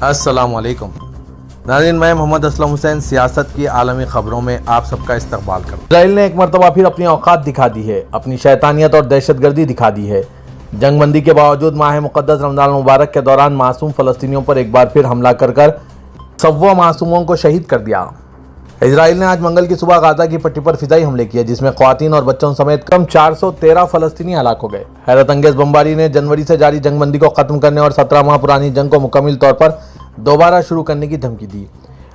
अस्सलाम वालेकुम नाज़रीन, मैं मोहम्मद असलम हुसैन सियासत की आलमी खबरों में आप सबका इस्तकबाल करता हूं। इजराइल ने एक मरतबा फिर अपनी औकात दिखा दी है, अपनी शैतानियत और दहशतगर्दी दिखा दी है। जंगबंदी के बावजूद माह मुक़द्दस रमज़ान मुबारक के दौरान मासूम फ़लस्तीनियों पर एक बार फिर हमला कर सव्वा मासूमों को शहीद कर दिया। इजराइल ने आज मंगल की सुबह गाजा की पट्टी पर फिजाई हमले किए, जिसमें ख़वातीन और बच्चों समेत कम 413 फ़लस्तीनी हलाक हो गए। हैरत अंगेज़ बमबारी ने जनवरी से जारी जंगबंदी को ख़त्म करने और 17 माह पुरानी जंग को मुकम्मल तौर पर दोबारा शुरू करने की धमकी दी।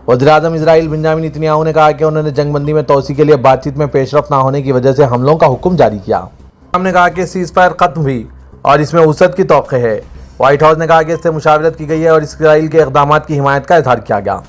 वज़ीर-ए-आज़म इजराइल बेंजामिन नेतन्याहू ने कहा कि उन्होंने जंगबंदी में तोसी के लिए बातचीत में पेशरफ ना होने की वजह से हमलों का हुक्म जारी किया। हमने कहा कि सीज़ फायर ख़त्म हुई और इसमें वसअत की तौक़े है। व्हाइट हाउस ने कहा कि इससे मुशावरत की गई है और इस्राइल के इक़दामात की हिमायत का इज़हार किया गया।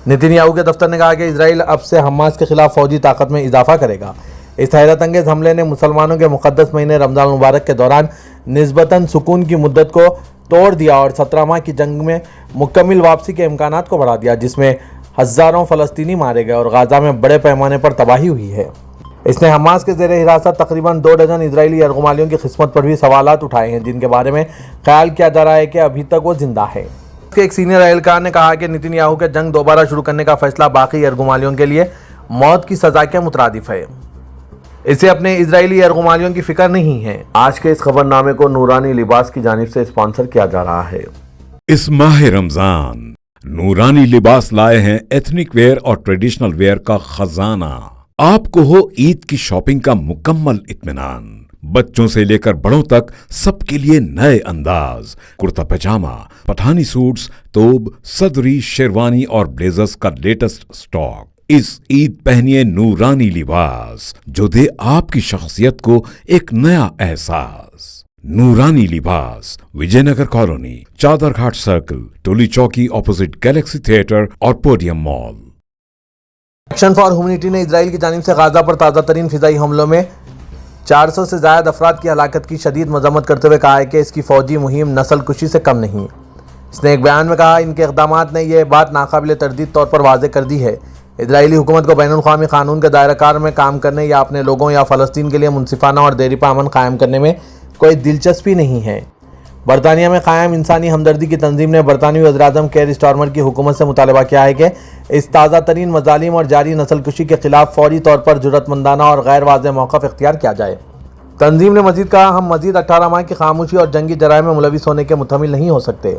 नेतन्याहू के दफ्तर ने कहा कि इजराइल अब से हमास के खिलाफ फौजी ताकत में इजाफा करेगा। इस हैरत अंगेज़ हमले ने मुसलमानों के मुक़द्दस महीने रमज़ान मुबारक के दौरान निस्बतन सुकून की मुद्दत को तोड़ दिया और 17 माह की जंग में मुकम्मल वापसी के इम्कानात को बढ़ा दिया, जिसमें हज़ारों फ़लस्तीनी मारे गए और गाज़ा में बड़े पैमाने पर तबाही हुई है। इसने हमास के ज़ेरे हिरासत तकरीबन 2 डज़न इजरायली यरगुमालियों की खिस्मत पर भी सवालात उठाए हैं, जिनके बारे में ख्याल किया जा रहा है कि अभी तक वो जिंदा है। एक सीनियर एहलकार ने कहा कि नेतन्याहू के जंग दोबारा शुरू करने का फैसला बाकी यरगुमालियों के लिए मौत की सज़ा के मुतरादिफ है। इसे अपने इजरायली यरगुमालियों की फिक्र नहीं है। आज के इस खबरनामे को नूरानी लिबास की जानिब से स्पॉन्सर किया जा रहा है। इस माह रमजान नूरानी लिबास लाए हैं एथनिक वेयर और ट्रेडिशनल वेयर का खजाना। आपको हो ईद की शॉपिंग का मुकम्मल इत्मीनान। बच्चों से लेकर बड़ों तक सबके लिए नए अंदाज, कुर्ता पजामा, पठानी सूट्स, तोब, सदरी, शेरवानी और ब्लेजर्स का लेटेस्ट स्टॉक। इस ईद पहनिए नूरानी लिबास जो दे आपकी शख्सियत को एक नया एहसास। नूरानी लिबास, विजयनगर कॉलोनी, चादर घाट सर्कल, टोली चौकी ऑपोजिट गैलेक्सी थिएटर और podium mall. Action for humanity ने इजराइल की जानिब से गाजा पर ताज़ा तरीन फिजाई हमलों में 400 से ज़्यादा अफराद की हलाकत की शदीद मजम्मत करते हुए कहा है कि इसकी फ़ौजी मुहिम नस्ल कुशी से कम नहीं। इसने एक बयान में कहा, इनके इक़दामात ने यह बात नाकाबिल तरदीद तौर पर वाज़े कर दी है। इजरायली हुकूमत को बैनुल-अक़वामी क़ानून के दायरा कार में काम करने या अपने लोगों या फ़लस्तीन के लिए मुनसिफ़ाना और देरीपा अमन कायम करने में कोई दिलचस्पी नहीं है। बरतानिया में कायम इंसानी हमदर्दी की तंजीम ने बरतानवी वज़ीर-ए-आज़म केयर स्टारमर की हुकूमत से मुतालबा किया है कि इस ताज़ा तरीन मज़ालिम और जारी नस्ल कुशी के खिलाफ फौरी तौर पर जुर्रतमंदाना और गैर वाज़ेह मौक़िफ़ इख्तियार किया जाए। तंजीम ने मजीद कहा, हम मजीद 18 माह की खामोशी और जंगी जराइम में मुलविस होने के मुतहम्मिल नहीं हो सकते।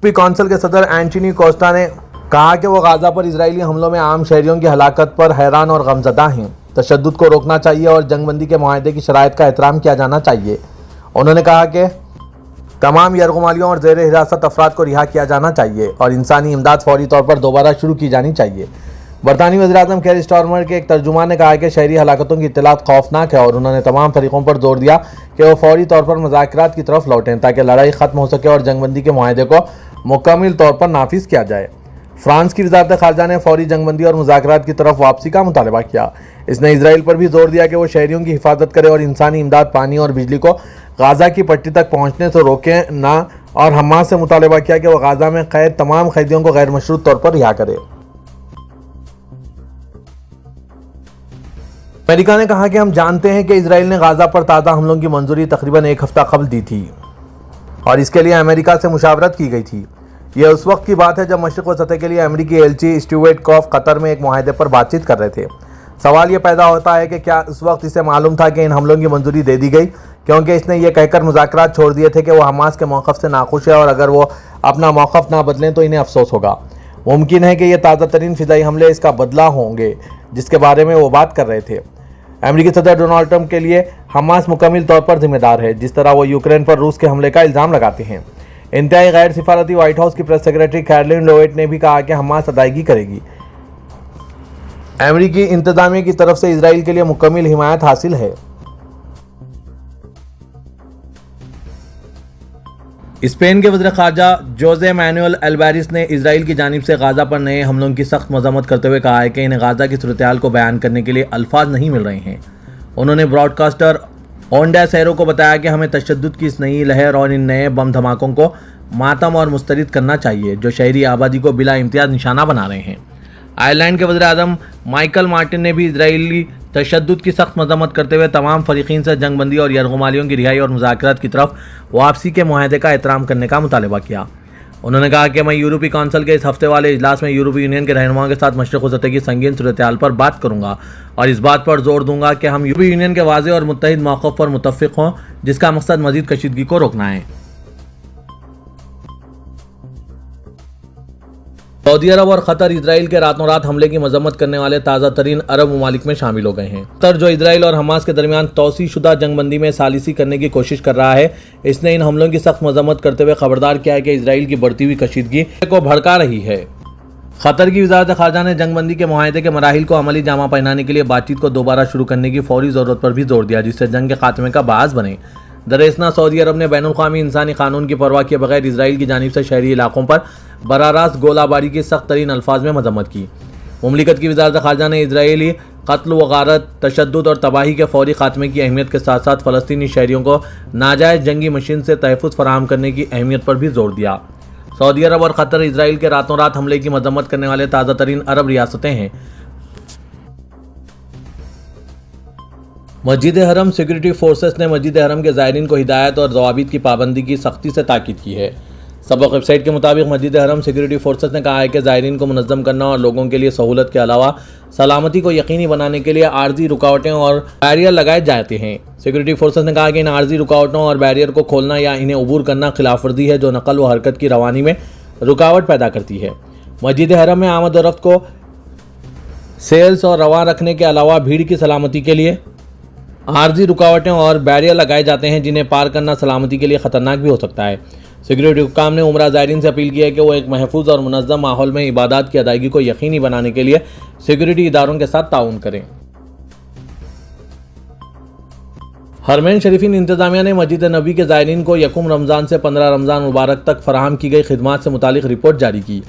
कौंसिल के सदर एंटनी कोस्टा ने कहा कि वो गाजा पर इजरायली हमलों में आम शहरियों की हलाकत पर हैरान और गमज़दा हैं। तशद्दुद को रोकना चाहिए और जंगबंदी के मुआहदे की शराइत का एहतराम किया जाना चाहिए। उन्होंने कहा कि तमाम यरगुमालियों और ज़ेरे हिरासत अफराद को रिहा किया जाना चाहिए और इंसानी इमदाद फौरी तौर पर दोबारा शुरू की जानी चाहिए। बरतानी वज़ीर-ए-आज़म केयर स्टारमर के एक तर्जुमान ने कहा कि शहरी हलाकतों की इत्तलात खौफनाक है और उन्होंने तमाम फरीकों पर जोर दिया कि वो फौरी तौर पर मुज़ाकरात की तरफ लौटें ताकि लड़ाई ख़त्म हो सके और जंगबंदी के मुआहदे को मुकम्मल तौर पर नाफिज किया जाए। फ्रांस की वज़ारत ख़ारजा ने फौरी जंगबंदी और मुज़ाकरात की तरफ वापसी का मुतालबा किया। इसने इजराइल पर भी जोर दिया कि वो शहरियों की हिफाजत करे और इंसानी इमदाद, पानी और बिजली को गाजा की पट्टी तक पहुँचने से रोकें ना, और हमास से मुतालबा किया कि वह गाजा में कैद तमाम कैदियों को गैर मशरूत तौर पर रिहा करे। अमेरिका ने कहा कि हम जानते हैं कि इजराइल ने गाजा पर ताज़ा हमलों की मंजूरी तकरीबन एक हफ्ता कबल दी थी और इसके लिए अमेरिका से मुशावरत की गई थी। यह उस वक्त की बात है जब मशरिक़ व सतह के लिए अमेरिकी एलची स्टुअर्ट कॉफ कतर में एक मुआहदे पर बातचीत कर रहे थे। सवाल यह पैदा होता है कि क्या उस वक्त इसे मालूम था कि इन हमलों की मंजूरी दे दी गई, क्योंकि इसने ये कहकर मुज़ाकरात छोड़ दिए थे कि वह हमास के मौक़िफ़ से नाखुश है और अगर वो अपना मौक़िफ़ ना बदलें तो इन्हें अफसोस होगा। मुमकिन है कि ये ताज़ा तरीन फ़िज़ाई हमले इसका बदला होंगे जिसके बारे में वो बात कर रहे थे। अमेरिकी सदर डोनाल्ड ट्रंप के लिए हमास मुकम्मल तौर पर जिम्मेदार है, जिस तरह वो यूक्रेन पर रूस के हमले का इल्ज़ाम लगाते हैं। इंतहाई गैर सिफारती व्हाइट हाउस की प्रेस सेक्रेटरी कैरोलिन लोवेट ने भी कहा कि हमास अदायगी करेगी। अमेरिकी इंतजामिया की तरफ से इजराइल के लिए मुकम्मल हिमायत हासिल है। स्पेन के वज़ीर ख़ारजा जोसे मैनुएल अल्वारेस ने इजराइल की जानिब से गाजा पर नए हमलों की सख्त मज़म्मत करते हुए कहा है कि इन्हें गाजा की सूरत-ए-हाल को बयान करने के लिए अल्फाज नहीं मिल रहे हैं। उन्होंने ब्रॉडकास्टर ओंडा सैरो को बताया कि हमें तशद्दुद की इस नई लहर और इन नए बम धमाकों को मातम और मुस्तरद करना चाहिए जो शहरी आबादी को बिला इम्तियाज़ निशाना बना रहे हैं। آئرلینڈ کے وزیر اعظم مائیکل مارٹن نے بھی اسرائیلی تشدد کی سخت مذمت کرتے ہوئے تمام فریقین سے جنگ بندی اور یرغمالیوں کی رہائی اور مذاکرات کی طرف واپسی کے معاہدے کا احترام کرنے کا مطالبہ کیا۔ انہوں نے کہا کہ میں یورپی کونسل کے اس ہفتے والے اجلاس میں یورپی یونین کے رہنماؤں کے ساتھ مشرق وسطی کی سنگین صورتحال پر بات کروں گا اور اس بات پر زور دوں گا کہ ہم یورپی یونین کے واضح اور متحد موقف پر متفق ہوں جس کا مقصد مزید کشیدگی کو روکنا ہے۔ سعودی عرب اور قطر اسرائیل کے راتوں رات حملے کی مذمت کرنے والے تازہ ترین عرب ممالک میں شامل ہو گئے ہیں۔ قطر جو اسرائیل اور حماس کے درمیان توسیع شدہ جنگ بندی میں ثالثی کرنے کی کوشش کر رہا ہے، اس نے ان حملوں کی سخت مذمت کرتے ہوئے خبردار کیا ہے کہ اسرائیل کی بڑھتی ہوئی کشیدگی کو بھڑکا رہی ہے۔ قطر کی وزارت خارجہ نے جنگ بندی کے معاہدے کے مراحل کو عملی جامہ پہنانے کے لیے بات چیت کو دوبارہ شروع کرنے کی فوری ضرورت پر بھی زور دیا جس سے جنگ کے خاتمے کا باعث بنے۔ دراصل سعودی عرب نے بین الاقوامی انسانی قانون کی پرواہ کیے بغیر اسرائیل کی جانب سے شہری علاقوں پر براہ راست گولہ باری کی سخت ترین الفاظ میں مذمت کی۔ مملکت کی وزارت خارجہ نے اسرائیلی قتل و غارت، تشدد اور تباہی کے فوری خاتمے کی اہمیت کے ساتھ ساتھ فلسطینی شہریوں کو ناجائز جنگی مشین سے تحفظ فراہم کرنے کی اہمیت پر بھی زور دیا۔ سعودی عرب اور قطر اسرائیل کے راتوں رات حملے کی مذمت کرنے والے تازہ ترین عرب ریاستیں ہیں۔ مسجد حرم سیکورٹی فورسز نے مسجد حرم کے زائرین کو ہدایات اور ضوابط کی پابندی کی سختی سے تاکید کی ہے۔ سبق ویب سائٹ کے مطابق مسجد حرم سیکورٹی فورسز نے کہا ہے کہ زائرین کو منظم کرنا اور لوگوں کے لیے سہولت کے علاوہ سلامتی کو یقینی بنانے کے لیے عارضی رکاوٹیں اور بیریئر لگائے جاتے ہیں۔ سیکورٹی فورسز نے کہا کہ ان عارضی رکاوٹوں اور بیریئر کو کھولنا یا انہیں عبور کرنا خلاف ورزی ہے جو نقل و حرکت کی روانی میں رکاوٹ پیدا کرتی ہے۔ مسجد حرم میں آمد و رفت کو سیلز اور رواں رکھنے کے علاوہ بھیڑ کی سلامتی کے لیے عارضی رکاوٹیں اور بیریئر لگائے جاتے ہیں جنہیں پار کرنا سلامتی کے لیے خطرناک بھی ہو سکتا ہے۔ سیکورٹی حکام نے عمرہ زائرین سے اپیل کی ہے کہ وہ ایک محفوظ اور منظم ماحول میں عبادات کی ادائیگی کو یقینی بنانے کے لیے سیکورٹی اداروں کے ساتھ تعاون کریں۔ حرمین شریفین انتظامیہ نے مسجد نبوی کے زائرین کو یکم رمضان سے 15 رمضان مبارک تک فراہم کی گئی خدمات سے متعلق رپورٹ جاری کی۔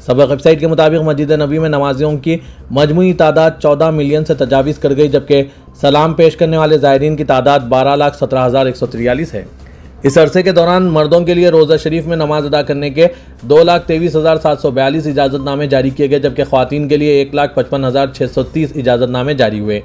سبق ویب سائٹ کے مطابق مسجد نبوی میں نمازیوں کی مجموعی تعداد 14 ملین سے تجاوز کر گئی جبکہ سلام پیش کرنے والے زائرین کی تعداد 12,17,143 ہے۔ اس عرصے کے دوران مردوں کے لیے روزہ شریف میں نماز ادا کرنے کے 2,23,742 اجازت نامے جاری کیے گئے جبکہ خواتین کے لیے 1,55,630 اجازت نامے جاری ہوئے۔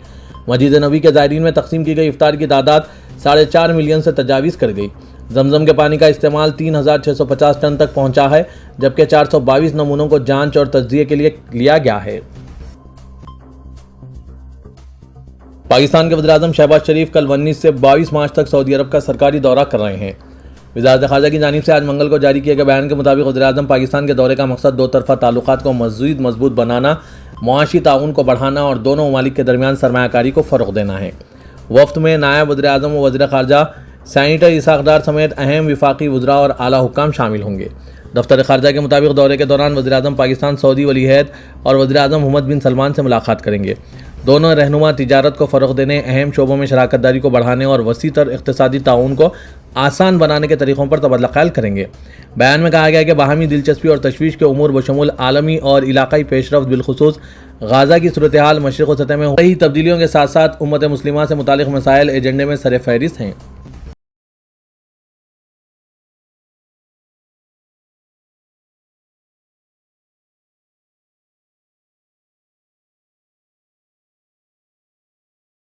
مسجد نبوی کے زائرین میں تقسیم کی گئی افطار کی تعداد 4.5 ملین سے تجاوز کر گئی۔ زمزم کے پانی کا استعمال 3,650 ٹن تک پہنچا ہے جبکہ 422 نمونوں کو جانچ اور تجزیے کے لیے لیا گیا ہے۔ پاکستان کے وزیر اعظم شہباز شریف کل 19 سے 22 مارچ تک سعودی عرب کا سرکاری دورہ کر رہے ہیں۔ وزارت خارجہ کی جانب سے آج منگل کو جاری کیے گئے بیان کے مطابق وزیر اعظم پاکستان کے دورے کا مقصد دو طرفہ تعلقات کو مزید مضبوط بنانا، معاشی تعاون کو بڑھانا اور دونوں ممالک کے درمیان سرمایہ کاری کو فروغ دینا ہے۔ وفد میں نائب وزیر اعظم و وزیر خارجہ سینیٹر اسحاق ڈار سمیت اہم وفاقی وزراء اور اعلیٰ حکام شامل ہوں گے۔ دفتر خارجہ کے مطابق دورے کے دوران وزیر اعظم پاکستان سعودی ولی عہد اور وزیر اعظم محمد بن سلمان سے ملاقات کریں گے۔ دونوں رہنما تجارت کو فروغ دینے، اہم شعبوں میں شراکت داری کو بڑھانے اور وسیع تر اقتصادی تعاون کو آسان بنانے کے طریقوں پر تبادلہ خیال کریں گے۔ بیان میں کہا گیا ہے کہ باہمی دلچسپی اور تشویش کے امور بشمول عالمی اور علاقائی پیش رفت، بالخصوص غزہ کی صورتحال، مشرق وسطی میں ہو رہی تبدیلیوں کے ساتھ ساتھ امت مسلمہ سے متعلق مسائل ایجنڈے میں سر فہرست ہیں۔